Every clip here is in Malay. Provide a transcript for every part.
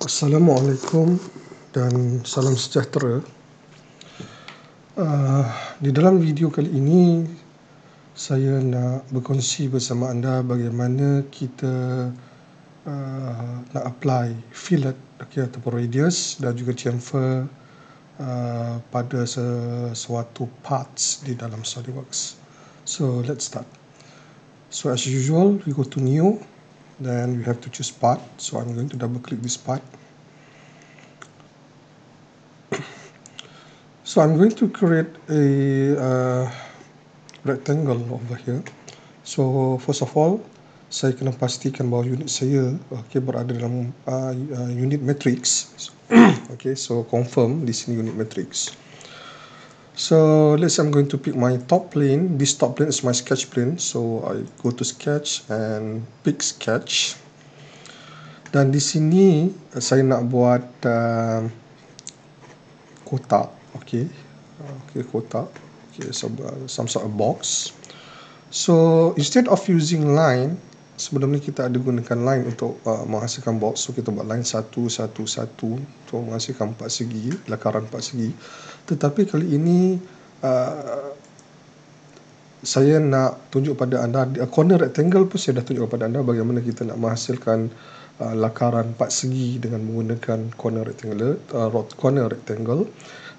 Assalamualaikum dan salam sejahtera. Di dalam video kali ini saya nak berkongsi bersama anda bagaimana kita nak apply fillet ataupun radius dan juga chamfer pada sesuatu parts di dalam SolidWorks. So let's start. So as usual, we go to new. Then we have to choose part, so I'm going to double click this part. So I'm going to create a rectangle over here. So first of all, saya kena pastikan bahawa unit saya berada dalam unit matrix. Okay, so confirm di sini unit matrix. So let's say I'm going to pick my top plane. This top plane is my sketch plane. So I go to sketch and pick sketch. Dan di sini saya nak buat kotak. Okay, kotak. Okay, some sort of box. So instead of using line, sebelum ni kita ada gunakan line untuk menghasilkan box. So kita buat line 1, 1, 1 untuk menghasilkan 4 segi, lakaran 4 segi. Tetapi kali ini saya nak tunjuk pada anda, corner rectangle pun saya dah tunjuk kepada anda bagaimana kita nak menghasilkan lakaran 4 segi dengan menggunakan corner rectangle.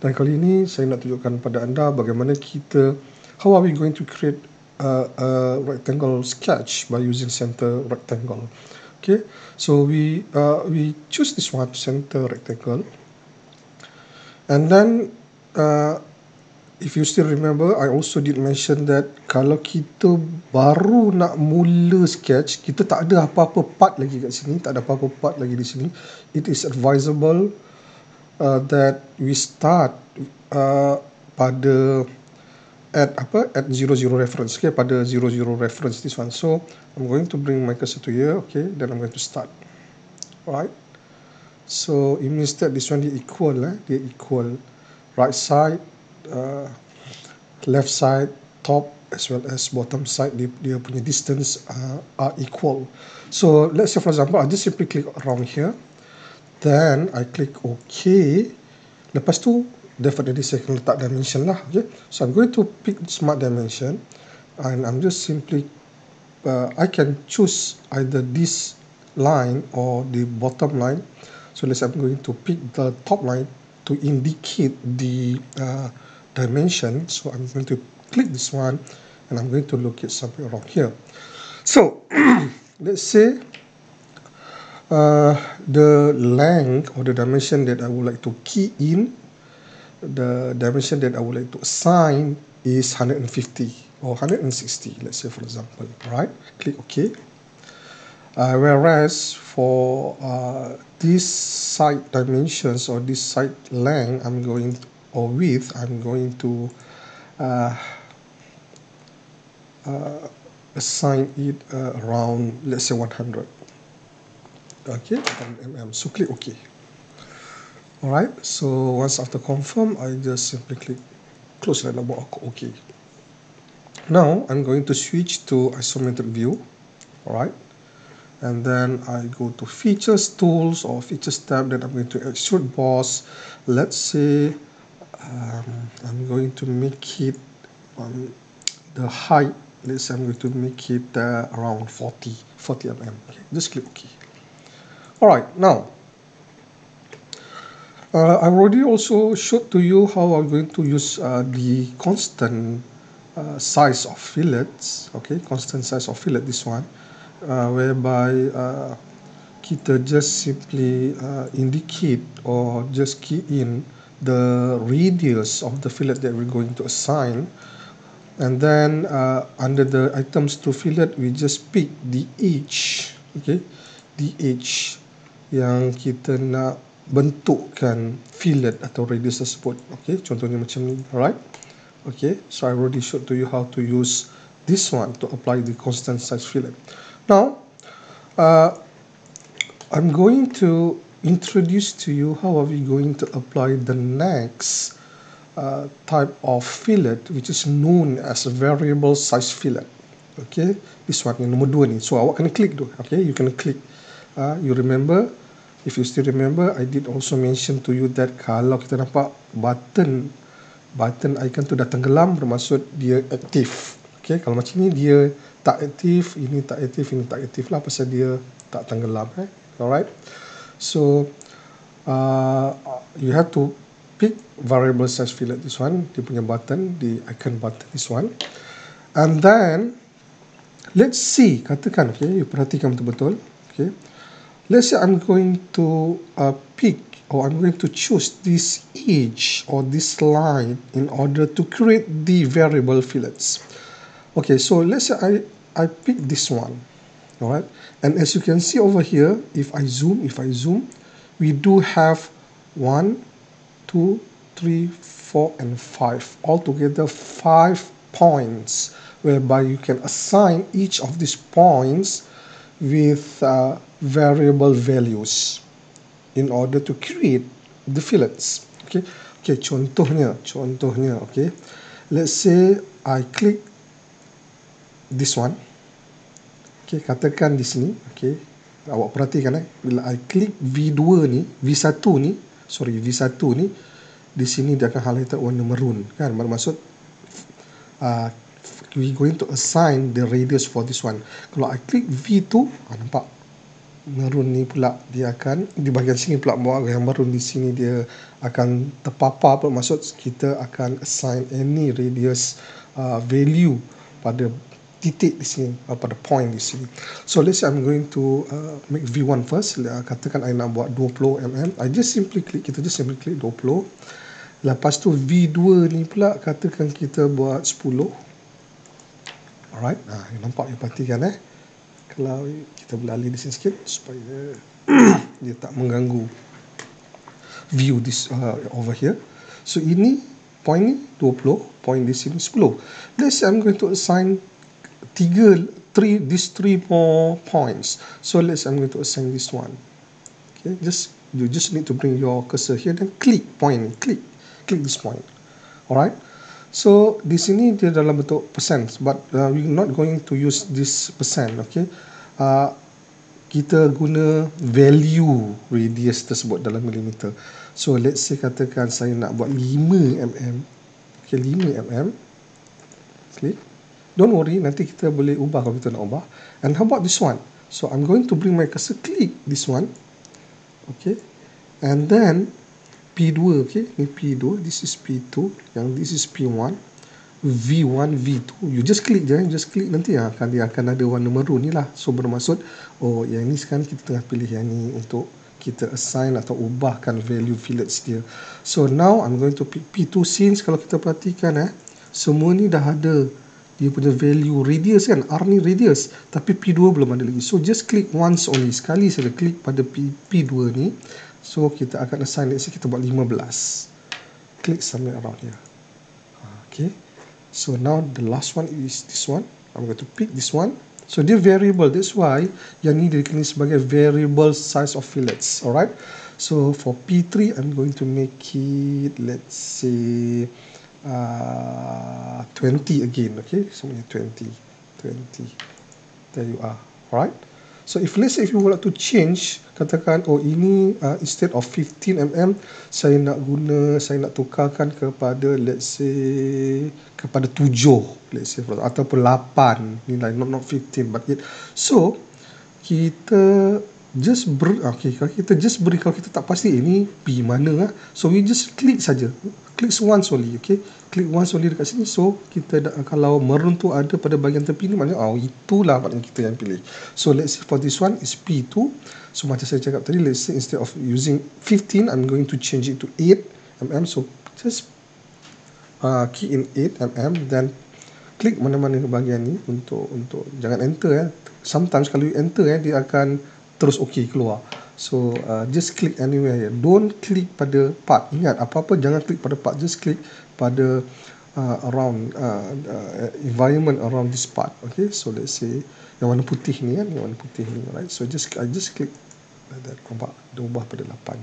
Dan kali ini saya nak tunjukkan pada anda bagaimana kita, how are we going to create a rectangle sketch by using center rectangle. Okay, so we choose this one, center rectangle, and then if you still remember, I also did mention that kalau kita baru nak mula sketch, kita tak ada apa-apa part lagi kat sini, tak ada apa-apa part lagi di sini, it is advisable that we start at 00 reference. Okay, pada 00 reference this one. So I'm going to bring my cursor to here. Okay, then I'm going to start. Alright. So it means that this one dia equal, right side, left side, top as well as bottom side. Dia punya distance are equal. So let's say for example, I just simply click around here. Then I click OK. Lepas tu definitely saya akan letak dimension lah. Okay. So I'm going to pick smart dimension, and I'm just simply I can choose either this line or the bottom line. So let's say I'm going to pick the top line to indicate the dimension. So I'm going to click this one, and I'm going to locate something around here. So let's say the length or the dimension that I would like to key in, the dimension that I would like to assign is 150 or 160, let's say for example. Right, click OK. Whereas for this side dimensions or this side length, width, I'm going to assign it around, let's say 100. Okay, so click OK. Alright, so once after confirm, I just simply click close that box. OK. Now I'm going to switch to isometric view. Alright, and then I go to features, tools, or features tab. Then I'm going to extrude boss. Let's say I'm going to make it the height. Let's say I'm going to make it around 40 mm. Okay, just click OK. Alright, now I already also showed to you how I'm going to use the constant size of fillets. Okay, constant size of fillet, this one, whereby kita just simply indicate or just key in the radius of the fillet that we're going to assign, and then under the items to fillet, we just pick the edge. Okay, the edge yang kita nak bentukkan fillet atau radius tersebut. Okay, contohnya macam ni. Alright. Okay, so I already showed to you how to use this one to apply the constant size fillet. Now I'm going to introduce to you how are we going to apply the next type of fillet, which is known as a variable size fillet. Okay, this one yang nombor 2 ni. So awak kena klik tu. Okay, you kena klik. You remember If you still remember, I did also mention to you that kalau kita nampak button icon tu dah tenggelam, bermaksud dia aktif. Okay, kalau macam ni dia tak aktif, ini tak aktif, ini tak aktif lah, pasal dia tak tenggelam. Alright, so you have to pick variable size fillet, this one, dia punya button, the icon button, this one. And then let's see, katakan, okay, you perhatikan betul-betul, okay, let's say I'm going to pick, or I'm going to choose this edge or this line in order to create the variable fillets. Okay, so let's say I pick this one. Alright, and as you can see over here, if I zoom, we do have 1, 2, 3, 4, and 5. Altogether 5 points, whereby you can assign each of these points with variable values in order to create the fillets. Okay, contohnya, okay, let's say I click this one. Okay, katakan di sini, okay, awak perhatikan bila I klik V2 ni, V1 ni, di sini dia akan highlighted warna maroon, kan, bermaksud we going to assign the radius for this one. Kalau I klik V2, nampak maroon ni pula dia akan di bahagian sini pula, yang maroon di sini dia akan terpapar, bermaksud kita akan assign any radius value pada titik di sini, pada point di sini. So let's say I'm going to make V1 first. Katakan I nak buat 20 mm. Kita just simply click 20. Lepas tu V2 ni pula katakan kita buat 10. Alright, nampak, you perhatikan kalau kita beralih di sini sikit supaya dia tak mengganggu view this over here. So ini point ni 20, point di sini 10. Let's say I'm going to assign these three more points. So let's say I'm going to assign this one. Okay, you just need to bring your cursor here, then click point, click this point. Alright, so di sini dia dalam bentuk percent, but we're not going to use this percent. Okay, kita guna value radius tersebut dalam milimeter. So let's say katakan saya nak buat 5 mm. Okay, 5 mm. Click. Don't worry, nanti kita boleh ubah kalau kita nak ubah. And how about this one? So I'm going to bring my cursor, click this one. Okay, and then P2, okay, ni P2, this is P2, yang this is P1, V1, V2. You just click je, nanti dia akan ada warna maroon ni lah. So bermaksud, oh yang ni sekarang kita tengah pilih yang ni untuk kita assign atau ubahkan value fillets dia. So now I'm going to pick P2, since kalau kita perhatikan semua ni dah ada dia punya value radius, kan, R ni radius, tapi P2 belum ada lagi. So just click once only, sekali saja klik pada P2 ni. So kita akan assign, let's say kita buat 15. Click somewhere around here. Okay, so now the last one is this one. I'm going to pick this one. So dia variable, that's why yang ni dikenali sebagai variable size of fillets. Alright, so for P3 I'm going to make it, let's say 20 again. Okay, semuanya 20. There you are. Alright, so if let's say if you would like to change, katakan oh ini instead of 15 mm saya nak tukarkan kepada, let's say kepada 7, let's say, ataupun 8, nilai not 15 but yet. So kita just kalau kita tak pasti ini P mana, so we just click saja, click once only. Okay, click once only dekat sini. So kita kalau maroon tu ada pada bahagian tepi ni, maknanya itulah maknanya kita yang pilih. So let's say for this one is P2. So macam saya cakap tadi, let's say instead of using 15 I'm going to change it to 8 mm. So just key in 8 mm, then klik mana-mana bahagian ni untuk jangan enter. Sometimes kalau you enter dia akan terus OK keluar. So just click anywhere here. Don't click pada part. Ingat, apa-apa jangan klik pada part, just click pada around environment around this part. Okay, so let's say yang warna putih ni, kan, yang warna putih ni, right? So I just click like that. Nampak dia ubah pada 8.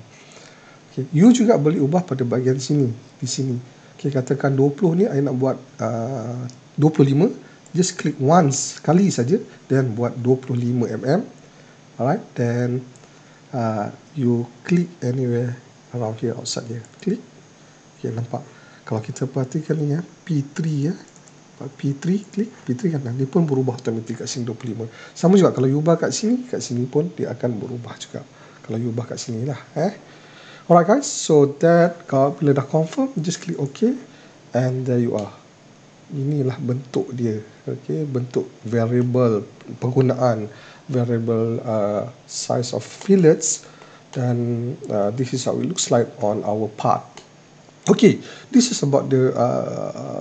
Okay, you juga boleh ubah pada bahagian sini, di sini. Okay, katakan 20 ni I nak buat 25, just click once, sekali saja, dan buat 25 mm. Alright, then you click anywhere around here, outside here, click. Okay, nampak? Kalau kita perhatikan ni ya, P3 ya, P3, klik P3 kan, dia pun berubah automatik kat sini 25. Sama juga kalau you ubah kat sini pun dia akan berubah juga. Kalau you ubah kat sini lah. Alright guys, so that kalau bila dah confirm, just click OK, and there you are. Inilah bentuk dia. Okay, bentuk variable penggunaan variable size of fillets, dan this is how it looks like on our part. Okay, this is about the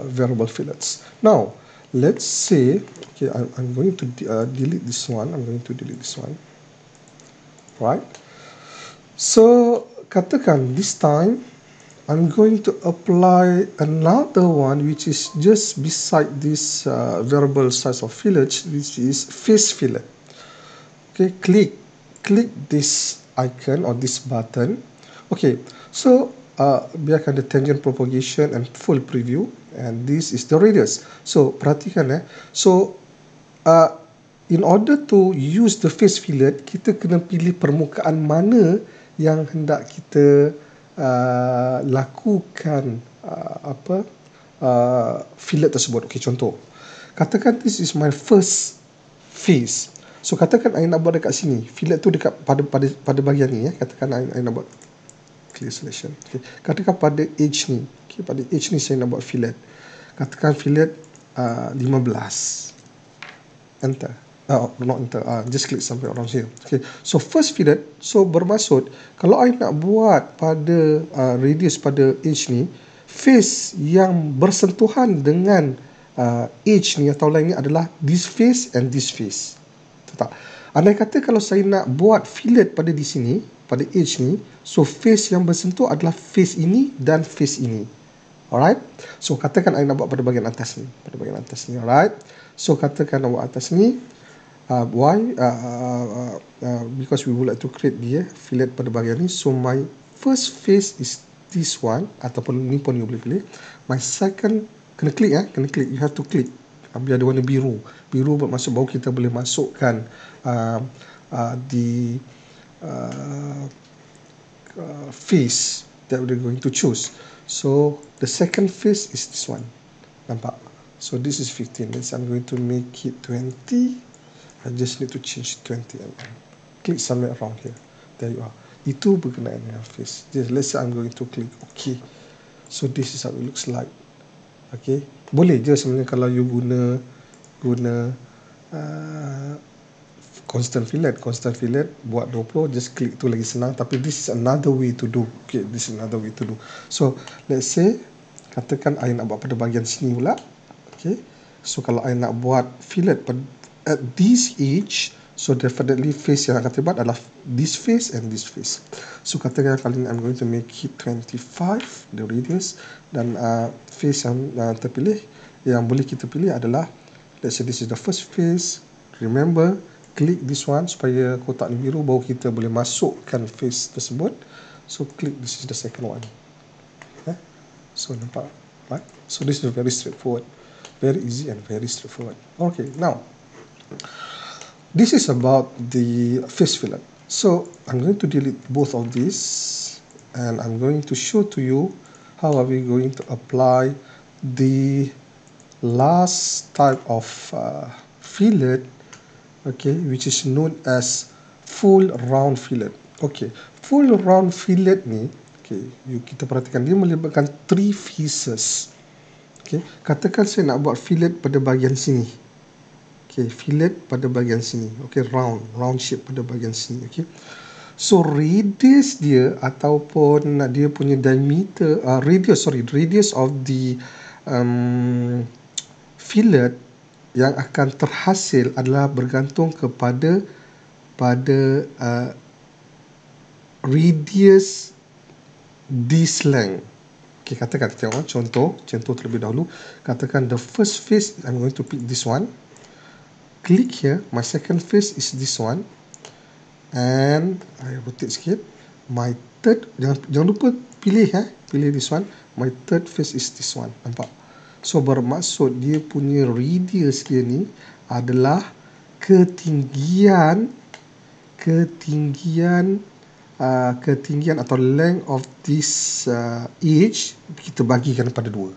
variable fillets. Now, let's say, okay, I'm going to delete this one. Right? So, katakan this time, I'm going to apply another one which is just beside this variable size of fillets, which is face fillet. Okay, click this icon or this button. Okay, so biarkan the tangent propagation and full preview, and this is the radius. So perhatikan so in order to use the face fillet, kita kena pilih permukaan mana yang hendak kita lakukan fillet tersebut. Okay, contoh, katakan this is my first face. So katakan I nak buat dekat sini, fillet tu dekat pada bahagian ni ya. Katakan I nak buat clear selection. Okay. Katakan pada edge ni. Okay, pada edge ni saya nak buat fillet. Katakan fillet 15. Enter. Not enter. Just click sampai around here. Okay. So first fillet. So bermaksud kalau I nak buat pada radius pada edge ni, face yang bersentuhan dengan edge ni atau line ni adalah this face and this face. Tak. Andai kata kalau saya nak buat fillet pada di sini, pada edge ni, so face yang bersentuh adalah face ini dan face ini. Alright? So katakan I nak buat pada bahagian atas ni, alright? So katakan nak buat atas ni, why? Because we would like to create the fillet pada bahagian ni. So my first face is this one, ataupun ni pun you boleh pilih. My second, kena klik you have to click. Biar ada warna biru. Biru bermaksud bahawa kita boleh masukkan the face that we're going to choose. So the second face is this one. Nampak? So this is 15. I'm going to make it 20. I just need to change 20 mm. Click somewhere around here. There you are. Itu berkenaan dengan face. Just let's say I'm going to click OK. So this is how it looks like. Okay. Boleh je sebenarnya kalau you guna constant fillet buat 20, just klik tu lagi senang, tapi this is another way to do. Okay, this is another way to do. So let's say katakan I nak buat pada bahagian sini pula. Okay, so kalau I nak buat fillet at this edge, so definitely face yang akan terlibat adalah this face and this face. So katakan kali ini I'm going to make it 25 the radius, dan face yang terpilih yang boleh kita pilih adalah, let's say this is the first face. Remember, klik this one supaya kotak ni biru, baru kita boleh masukkan face tersebut. So click this is the second one. So nampak, right? So this is very straightforward, very easy and very straightforward. Okay, now this is about the face fillet. So I'm going to delete both of these, and I'm going to show to you how are we going to apply the last type of fillet, okay, which is known as full round fillet. Okay, full round fillet ni, okay, kita perhatikan dia melibatkan 3 pieces. Okay, katakan saya nak buat fillet pada bahagian sini. Okay, fillet pada bahagian sini. Okay, round shape pada bahagian sini. Okay, so radius dia ataupun dia punya diameter, radius of the fillet yang akan terhasil adalah bergantung kepada radius this length. Okay, katakan tengok contoh terlebih dahulu. Katakan the first face I'm going to pick this one. Click here. My second face is this one, and I rotate sikit. My third, jangan lupa pilih this one. My third face is this one. Nampak? So bermaksud dia punya radius dia ni adalah ketinggian ketinggian atau length of this edge kita bagikan pada 2.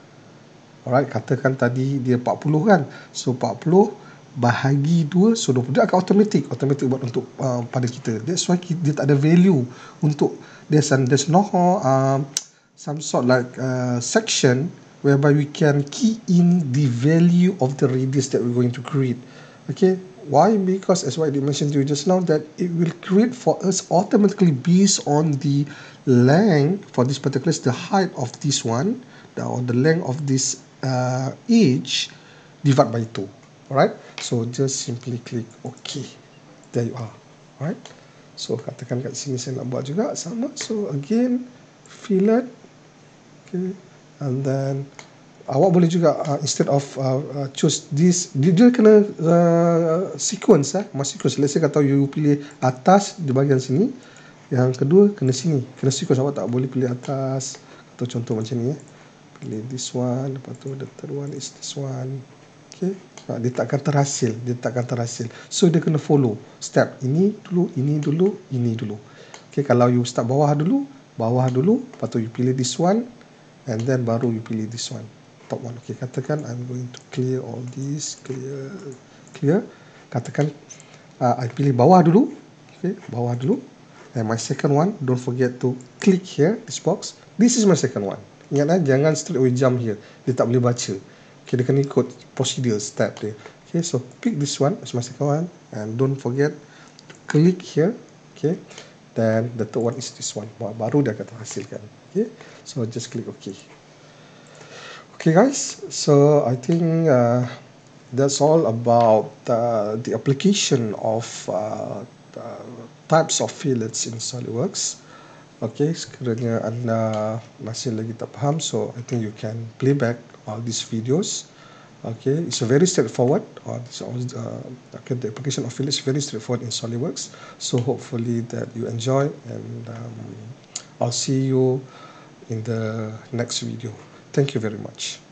Alright, katakan tadi dia 40 kan. So 40 bahagi 2, so 20. Dia akan automatic buat untuk pada kita. That's why dia tak ada value untuk there's no some sort like section whereby we can key in the value of the radius that we're going to create. Okay, why? Because as what I mentioned to you just now, that it will create for us automatically based on the length for this particular, the height of this one, or the length of this edge, divide by 2. Alright, so just simply click OK. There you are. Alright, so katakan kat sini saya nak buat juga sama. So again, fillet. Okay, and then awak boleh juga instead of choose this, dia kena sequence sequence. Let's say kata you pilih atas di bahagian sini, yang kedua kena sini, kena sequence. Awak tak boleh pilih atas atau contoh macam ni pilih this one, lepas tu the third one is this one. Okay, dia takkan terhasil, so dia kena follow step ini dulu, ini dulu, ini dulu. Okay, kalau you start bawah dulu, lepas tu you pilih this one, and then baru you pilih this one, top one. Okay, katakan I'm going to clear all this, clear. Katakan I pilih bawah dulu. Okay, bawah dulu. And my second one, don't forget to click here, this box. This is my second one. Ingat jangan straight away jump here. Dia tak boleh baca. Okay, dia kena ikut procedure, step dia. Okay, so pick this one as my second one. And don't forget to click here. Okay, then the third one is this one. Baru dia akan terhasilkan. Okay, so just click OK. Okay guys, so I think that's all about the application of types of fillets in SolidWorks. Okay, sekiranya anda masih lagi tak faham, so I think you can play back all these videos. Okay, it's a very straightforward. Okay, the application of fillets is very straightforward in SolidWorks. So hopefully that you enjoy, and I'll see you in the next video. Thank you very much.